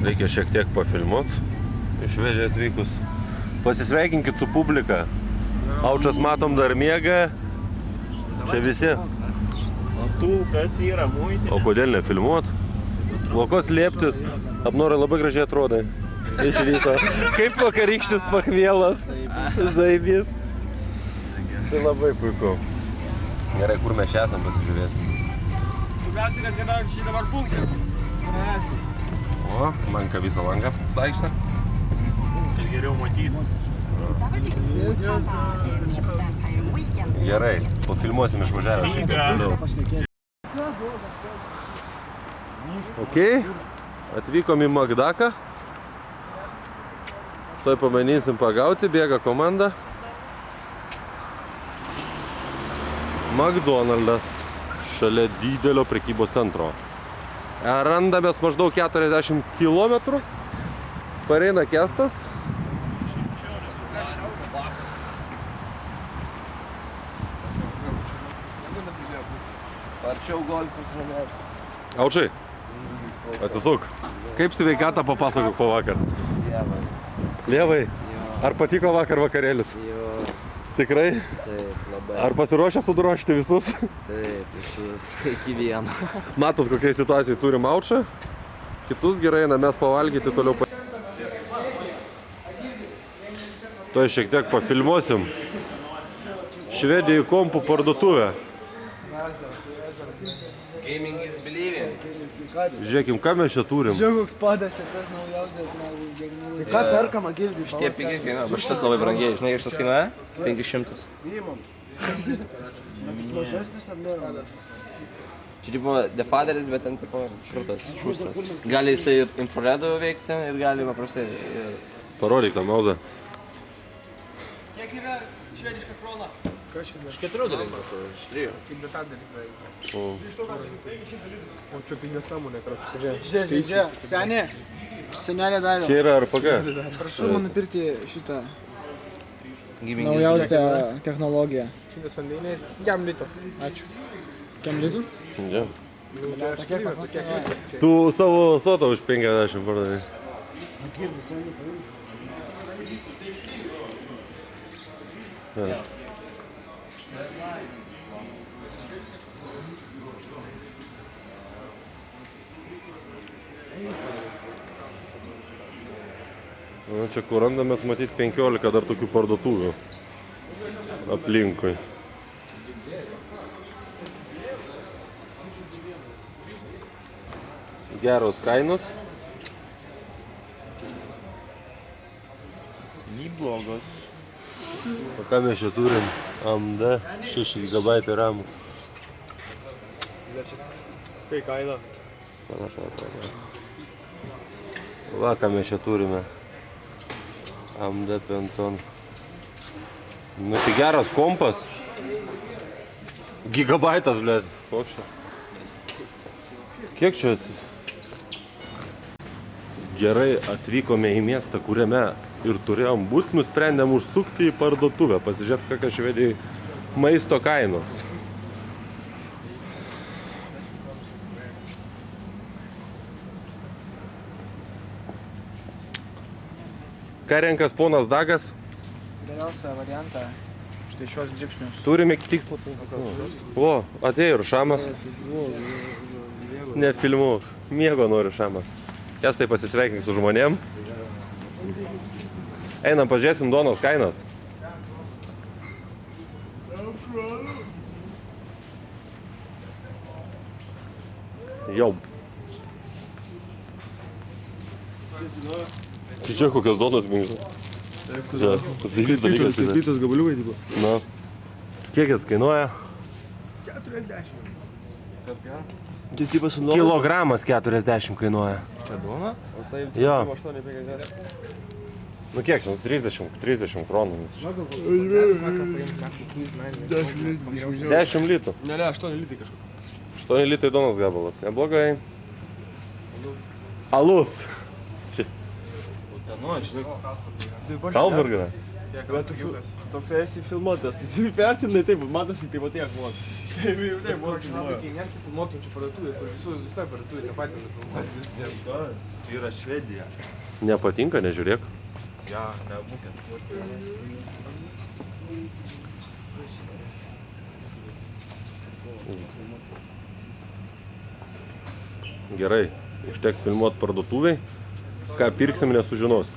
Reikia šiek tiek pafilmuot. Iš Švedijos atvykus. Pasisveikinkit su publika. Aučas matom dar miega. Čia visi. O tu, kas yra muitė? O kodėl nefilmuot? Lokos lieptis. Apnorai labai gražiai atrodai. Iš ryto. Kaip vakarykštis pakvielas. Zaibys. Tai labai puiku. Gerai, kur mes čia esam, pasižiūrėsim. Svarbiausia, kad kada šį dabar punktė. O, manka visą langą daikštą. Ir geriau matyti. Gerai, pafilmuosim išvažiavę šiek tiek toliau. Ok, atvykom į Makdaką. Tuoj pamanysim pagauti, bėga komanda. McDonald's šalia didelio prekybos centro. Randamės maždaug 40 km. Pareina Kestas. Arčiau golfus manęs. Aučai, atsisuk. Kaip sveikatą papasakok po vakar? Lievai. Lievai, Jo. ar patiko vakar vakarėlis? Jo. Tikrai? Taip, labai. Ar pasiruošę sudrožti visus? Taip, visus iki vieno. Matot, kokiai situacijai turim Aučą. Kitus gerai, na mes pavalgyti toliau. Tuoj šiek tiek pafilmuosim. Švedijai kompų parduotuvę. Gaming is believing. Žiūrėkim, ką mes čia turim. Žiūrėk, koks padas čia tas naujausias. Tai ką perkama girdį? Šitie pigiai kainuoja, bet šitas labai brangiai. Žinai, kiek šitas kainuoja? 500. Mažesnis ar ne? Čia tipo defaderis, bet ten tipo šurtas, šustras. Gali jisai ir infraredu veikti ir gali paprastai. Parodyk tą mauzą. Kiek yra švediška krona? Iš 4 dalykų, iš 3. Kaip detadėlį praeitą. O, O čia tai nesąmonė, kraštai. Žiūrėk, senė. Senelė darė. čia yra RPG. Prašau man nupirkti šitą Gaming is naujausią technologiją. Šitas sandėliai, kiam lito. Ačiū. Kiam litų? Ja. Tokie pas mus kainuoja. Tu savo sotą už 50 pardavai. Ja. Na, čia kur randamės matyti 15 dar tokių parduotuvių aplinkui. Geros kainos. Neblogos. O ką mes čia turim? AMD 6 GB RAM. Kai kaina? Va, ką mes čia turime. AMD Penton. Nu, tai geras kompas. Gigabaitas, blėt. Koks čia? Kiek čia esi? Gerai atvykome į miestą, kuriame ir turėjom bus, nusprendėm užsukti į parduotuvę. Pasižiūrėt, kokia Švedijai maisto kainos. Ką renkas ponas Dagas? Geriausią variantą. Štai šios džipsnius. Turime tikslą. O, atėjo ir Šamas. Nefilmuok. Miego nori Šamas. Kestai pasisveikink su žmonėm. Einam pažiūrėsim duonos kainas. Jau. Čia kokios duonos minkštos. Čia, pasivys dalykas. Plytos gabaliukai, tipo. Na. Kiek jis kainuoja? 40. Kas gal? Čia tipo su nuomonė. Kilogramas 40 kainuoja. Čia duona? O tai Jo. 8,50. Nu kiek čia? 30 kronų. 10 litų. Ne, 8 litai kažkur. 8 litai duonos gabalas. Neblogai. Alus. Utenoje, žinai. Kalburgą. Bet tu toks esi filmuotas, tai vertinai taip, matosi, tai va tiek buvo. Taip, buvo filmuoja. Nes tai filmuotum čia parduotuvė, kur visai parduotuvė tą patį nufilmuoti. Tai yra Švedija. Nepatinka, nežiūrėk. Ja, nebūkit. Gerai, užteks filmuoti parduotuviai. Ką pirksim, nesužinos.